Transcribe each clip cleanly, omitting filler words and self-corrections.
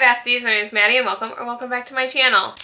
besties, my name is Maddie and welcome back to my channel.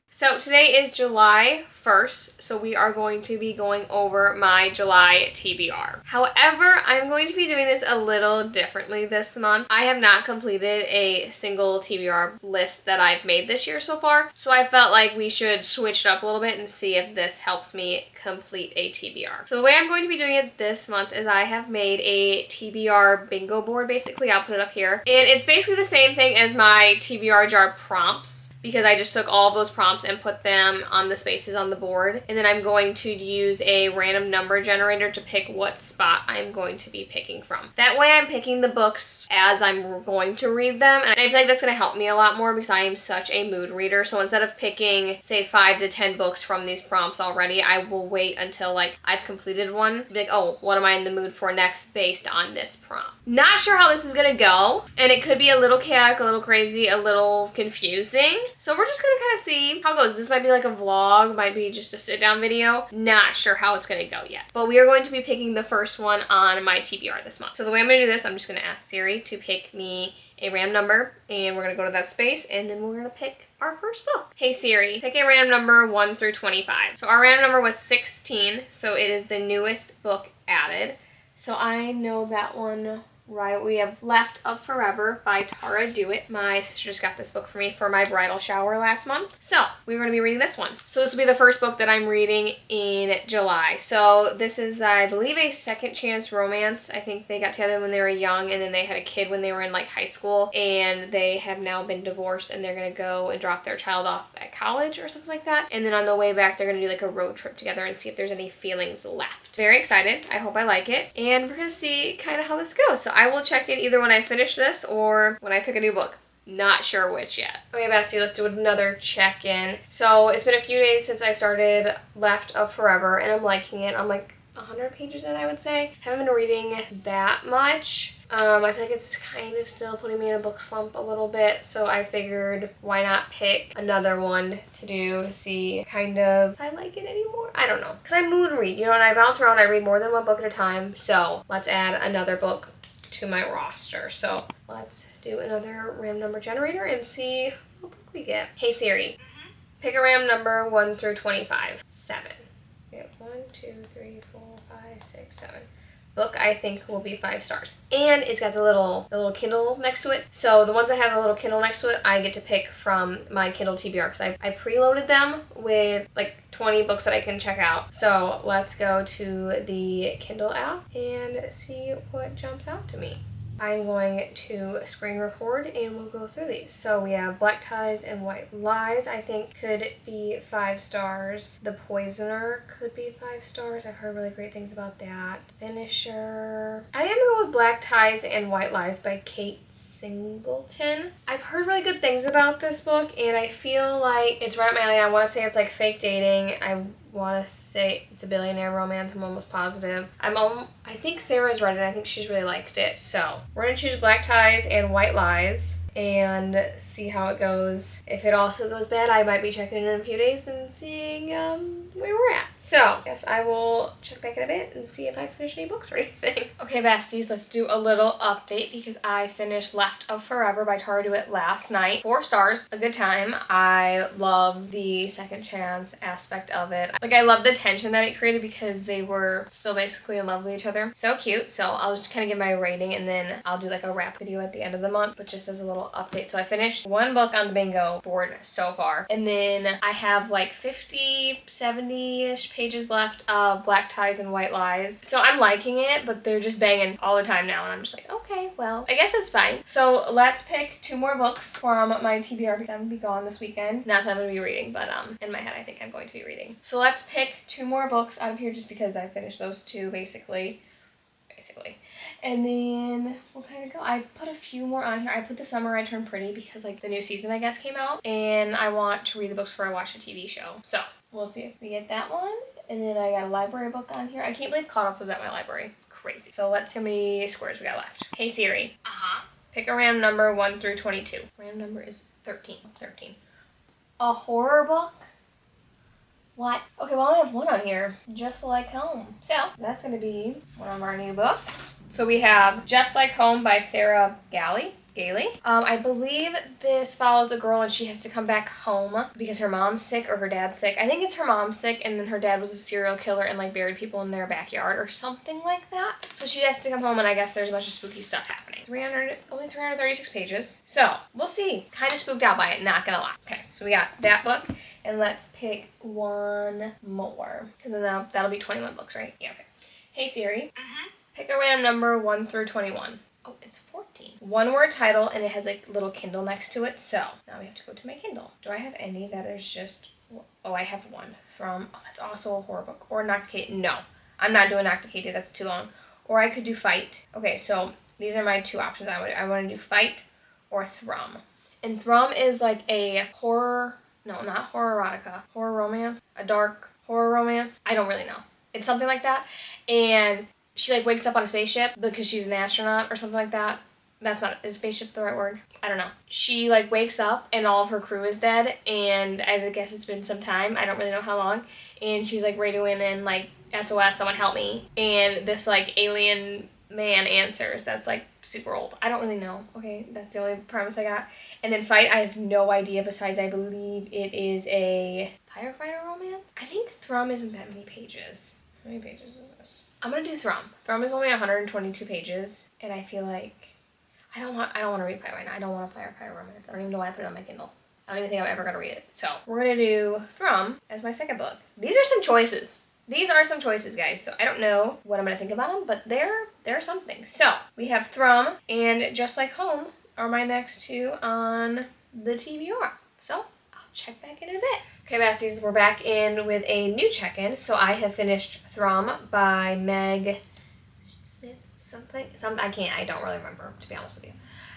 So today is July 1st, so we are going to be going over my July TBR. However, I'm going to be doing this a little differently this month. I have not completed a single TBR list that I've made this year so far, so I felt like we should switch it up a little bit and see if this helps me complete a TBR. So the way I'm going to be doing it this month is I have made a TBR bingo board, basically. I'll put it up here. And it's basically the same thing as my TBR jar prompts, because I just took all of those prompts and put them on the spaces on the board. And then I'm going to use a random number generator to pick what spot I'm going to be picking from. That way I'm picking the books as I'm going to read them. And I feel like that's going to help me a lot more because I am such a mood reader. So instead of picking, say, 5 to 10 books from these prompts already, I will wait until like I've completed one. Be like, oh, what am I in the mood for next based on this prompt? Not sure how this is going to go. And it could be a little chaotic, a little crazy, a little confusing. So we're just gonna kind of see how it goes. This might be like a vlog, might be just a sit down video. Not sure how it's gonna go yet. But we are going to be picking the first one on my TBR this month. So the way I'm gonna do this, I'm just gonna ask Siri to pick me a random number, and we're gonna go to that space, and then we're gonna pick our first book. Hey Siri, pick a random number 1 through 25. So our random number was 16, so it is the newest book added. So I know that one. Right, we have Left of Forever by Tara Dewitt. My sister just got this book for me for my bridal shower last month. So we're going to be reading this one. So this will be the first book that I'm reading in July. So this is, I believe, a second chance romance. I think they got together when they were young and then they had a kid when they were in like high school, and they have now been divorced and they're going to go and drop their child off at college or something like that. And then on the way back, they're going to do like a road trip together and see if there's any feelings left. Very excited. I hope I like it. And we're going to see kind of how this goes. So I will check in either when I finish this or when I pick a new book. Not sure which yet. Okay, bestie, let's do another check-in. So it's been a few days since I started Left of Forever, and I'm liking it. I'm like 100 pages in, I would say. Haven't been reading that much. I feel like it's kind of still putting me in a book slump a little bit, so I figured why not pick another one to do to see kind of if I like it anymore. I don't know. Because I mood read, you know, and I bounce around. I read more than one book at a time, so let's add another book to my roster. So let's do another random number generator and see what book we get. Hey Siri, pick a random number 1 through 25. 7. We have 1, 2, 3, 4, 5, 6, 7. Book I think will be 5 stars. And it's got the little Kindle next to it. So the ones that have a little Kindle next to it, I get to pick from my Kindle TBR because I preloaded them with like 20 books that I can check out. So let's go to the Kindle app and see what jumps out to me. I'm going to screen record and we'll go through these. So we have Black Ties and White Lies, I think could be 5 stars. The Poisoner could be 5 stars. I've heard really great things about that. Finisher. I think I'm gonna go with Black Ties and White Lies by Kate Singleton. I've heard really good things about this book, and I feel like it's right up my alley. I want to say it's like fake dating. I want to say it's a billionaire romance. I'm almost positive. I think Sarah's read it. I think she's really liked it. So we're going to choose Black Ties and White Lies and see how it goes. If it also goes bad, I might be checking in a few days and seeing where we're at. So I guess I will check back in a bit and see if I finished any books or anything. Okay, besties, let's do a little update because I finished Left of Forever by Tara Dewitt last night. 4 stars, a good time. I love the second chance aspect of it. Like, I love the tension that it created because they were still basically in love with each other. So cute. So I'll just kind of give my rating and then I'll do like a wrap video at the end of the month, but just as a little update. So I finished 1 book on the bingo board so far, and then I have like 50, 70-ish pages left of Black Ties and White Lies. So I'm liking it, but they're just banging all the time now, and I'm just like, okay, well, I guess it's fine. So let's pick 2 more books from my TBR because I'm gonna be gone this weekend. Not that I'm gonna be reading, but in my head I think I'm going to be reading. So let's pick 2 more books out of here just because I finished those 2 basically. And then we'll kind of go. I put a few more on here. I put The Summer I Turned Pretty because like the new season I guess came out, and I want to read the books before I watch the TV show. So we'll see if we get that one. And then I got a library book on here. I can't believe Caught Up was at my library. Crazy. So let's see how many squares we got left. Hey Siri. Pick a random number 1 through 22. Random number is 13. 13. A horror book? What? Okay, well, I only have 1 on here. Just Like Home. So that's going to be one of our new books. So we have Just Like Home by Sarah Galley. Gaily. I believe this follows a girl and she has to come back home because her mom's sick or her dad's sick. I think it's her mom's sick and then her dad was a serial killer and like buried people in their backyard or something like that. So she has to come home and I guess there's a bunch of spooky stuff happening. Only 336 pages. So we'll see. Kind of spooked out by it, not gonna lie. Okay, so we got that book and let's pick one more because then that'll be 21 books, right? Yeah, okay. Hey Siri, pick a random number 1 through 21. Oh, it's 14. One word title, and it has a little Kindle next to it. So now we have to go to my Kindle. Do I have any that is just, oh, I have one from, oh, that's also a horror book. Or Nocticated. No, I'm not doing Nocticated. That's too long. Or I could do Fight. Okay, so these are my two options. I want to do Fight or Thrum. And Thrum is like a horror, no, not horror erotica, horror romance, a dark horror romance. I don't really know. It's something like that. And she like wakes up on a spaceship because she's an astronaut or something like that. That's not, is spaceship the right word? I don't know. She like wakes up and all of her crew is dead and I guess it's been some time. I don't really know how long. And she's like radioing in like, SOS, someone help me. And this like alien man answers that's like super old. I don't really know. Okay, that's the only premise I got. And then Fight, I have no idea besides I believe it is a firefighter romance. I think Thrum isn't that many pages. How many pages is this? I'm gonna do Thrum. Thrum is only 122 pages, and I feel like I don't want to read Fight right now. I don't want a firefighter romance. I don't even know why I put it on my Kindle. I don't even think I'm ever gonna read it. So we're gonna do Thrum as my second book. These are some choices. These are some choices, guys. So I don't know what I'm gonna think about them, but they're something. So we have Thrum and Just Like Home are my next two on the TBR. So I'll check back in a bit. Okay, besties, we're back in with a new check-in. So I have finished Thrum by Meg Smith, something. I don't really remember, to be honest with you.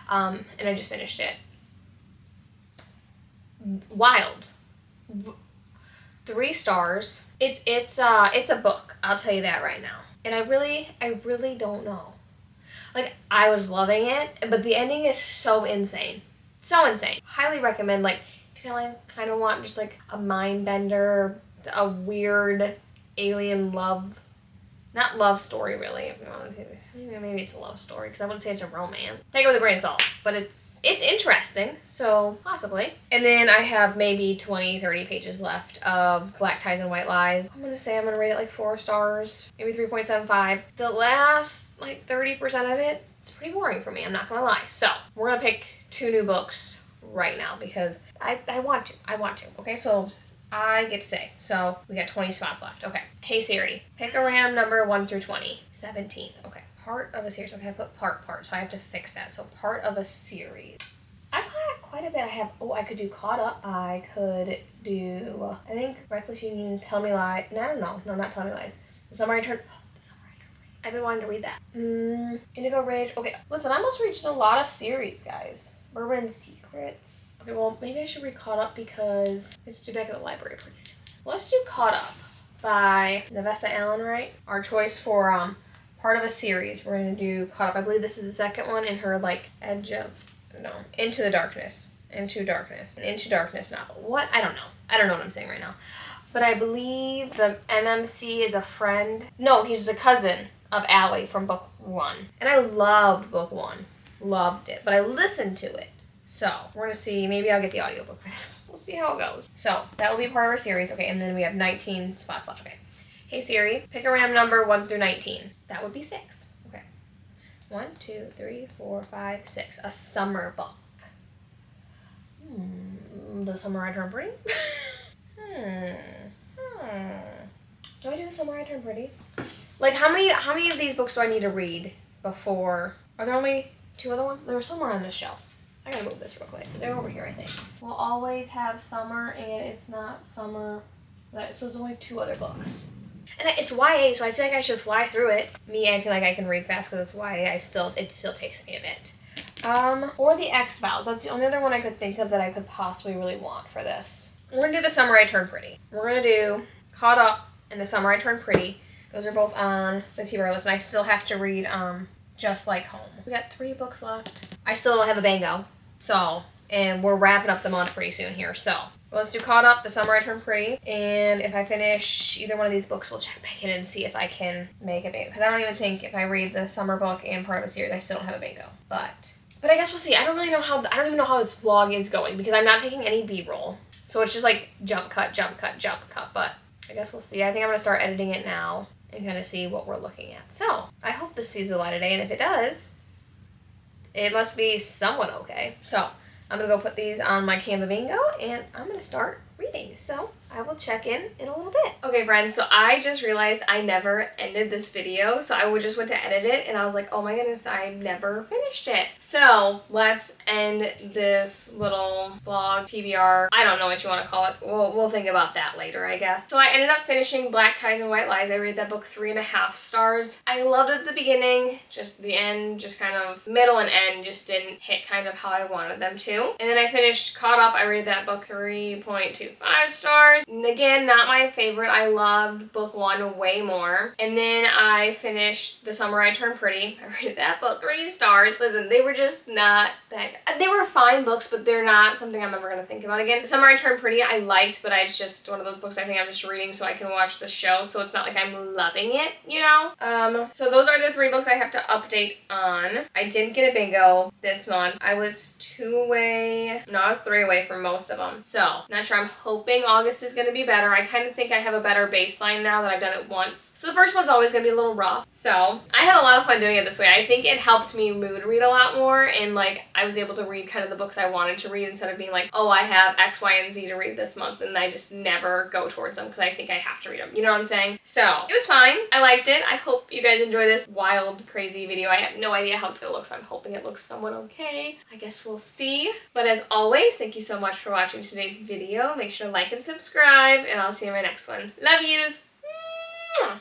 And I just finished it. Wild. 3 stars. It's a book. I'll tell you that right now. And I really don't know. Like, I was loving it, but the ending is so insane. So insane. Highly recommend, like, if you kind of want just, like, a mind bender, a weird alien love, not love story, really, if you want to, maybe it's a love story, because I wouldn't say it's a romance. Take it with a grain of salt, but it's interesting, so possibly. And then I have maybe 20, 30 pages left of Black Ties and White Lies. I'm going to rate it like 4 stars, maybe 3.75. The last, like, 30% of it, it's pretty boring for me, I'm not going to lie. So, we're going to pick 2 new books right now, because I want to, okay? So, I get to say. So, we got 20 spots left. Okay. Hey Siri, pick a random number 1 through 20. 17. Okay. Part of a series. Okay, I put part. So I have to fix that. So, part of a series. I got quite a bit. I could do Caught Up. I could do, I think, Reckless Union, Tell Me Lies. No, not Tell Me Lies. The Summer I Turned Pretty. I've been wanting to read that. Indigo Rage. Okay, listen, I almost reached a lot of series, guys. Bourbon Secrets. Okay, well, maybe I should read Caught Up because it's due back at the library pretty soon. Let's do Caught Up by Nevessa Allen, right? Our choice for part of a series. We're going to do Caught Up. I believe this is the second one in her, like, Into the Darkness. Into Darkness novel. What? I don't know. I don't know what I'm saying right now. But I believe the MMC is a friend. No, he's a cousin of Allie from book 1. And I loved book 1. Loved it. But I listened to it. So, we're going to see. Maybe I'll get the audiobook for this. We'll see how it goes. So, that will be part of our series. Okay, and then we have 19 spots left. Okay. Hey Siri, pick a random number 1 through 19. That would be 6. Okay. 1, 2, 3, 4, 5, 6. A summer book. The Summer I Turned Pretty? Do I do The Summer I Turned Pretty? Like, how many of these books do I need to read before? Are there only 2 other ones? They're somewhere on this shelf. I gotta move this real quick. They're over here, I think. We'll always have summer, and it's not summer. So there's only 2 other books. And it's YA, so I feel like I should fly through it. Me acting like I can read fast because it's YA, it still takes me a bit. Or the X-Files. That's the only other one I could think of that I could possibly really want for this. We're gonna do The Summer I Turned Pretty. We're gonna do Caught Up and The Summer I Turned Pretty. Those are both on the TBR list, and I still have to read Just Like Home. We got 3 books left. I still don't have a bingo, and we're wrapping up the month pretty soon here, so. Let's do Caught Up, The Summer I Turned Pretty, and if I finish either one of these books, we'll check back in and see if I can make a bingo. Because I don't even think if I read the summer book and part of a series, I still don't have a bingo. But But I guess we'll see. I don't even know how this vlog is going because I'm not taking any B-roll. So it's just like jump cut, jump cut, jump cut. But I guess we'll see. I think I'm going to start editing it now and kind of see what we're looking at. So I hope this sees the light of day. And if it does, it must be somewhat okay. So I'm going to go put these on my Canva Bingo and I'm going to start reading. So I will check in a little bit. Okay, friends, so I just realized I never ended this video. So I just went to edit it and I was like, oh my goodness, I never finished it. So let's end this little vlog, TBR. I don't know what you want to call it. We'll think about that later, I guess. So I ended up finishing Black Ties and White Lies. I rated that book 3.5 stars. I loved it at the beginning, just the end, just kind of middle and end just didn't hit kind of how I wanted them to. And then I finished Caught Up. I rated that book 3.25 stars. And again, not my favorite. I loved book 1 way more. And then I finished The Summer I Turned Pretty. I rated that book 3 stars. Listen, they were just not that... They were fine books, but they're not something I'm ever going to think about again. The Summer I Turned Pretty I liked, but it's just one of those books I think I'm just reading so I can watch the show, so it's not like I'm loving it, you know? So those are the 3 books I have to update on. I didn't get a bingo this month. I was 2 away. No, I was 3 away from most of them. So, not sure. I'm hoping August is going to be better. I kind of think I have a better baseline now that I've done it once. So the first one's always going to be a little rough. So I had a lot of fun doing it this way. I think it helped me mood read a lot more, and like I was able to read kind of the books I wanted to read instead of being like, oh, I have X, Y, and Z to read this month, and I just never go towards them because I think I have to read them. You know what I'm saying? So it was fine. I liked it. I hope you guys enjoy this wild, crazy video. I have no idea how it's going to look, so I'm hoping it looks somewhat okay. I guess we'll see. But as always, thank you so much for watching today's video. Make sure to like and subscribe, and I'll see you in my next one. Love yous!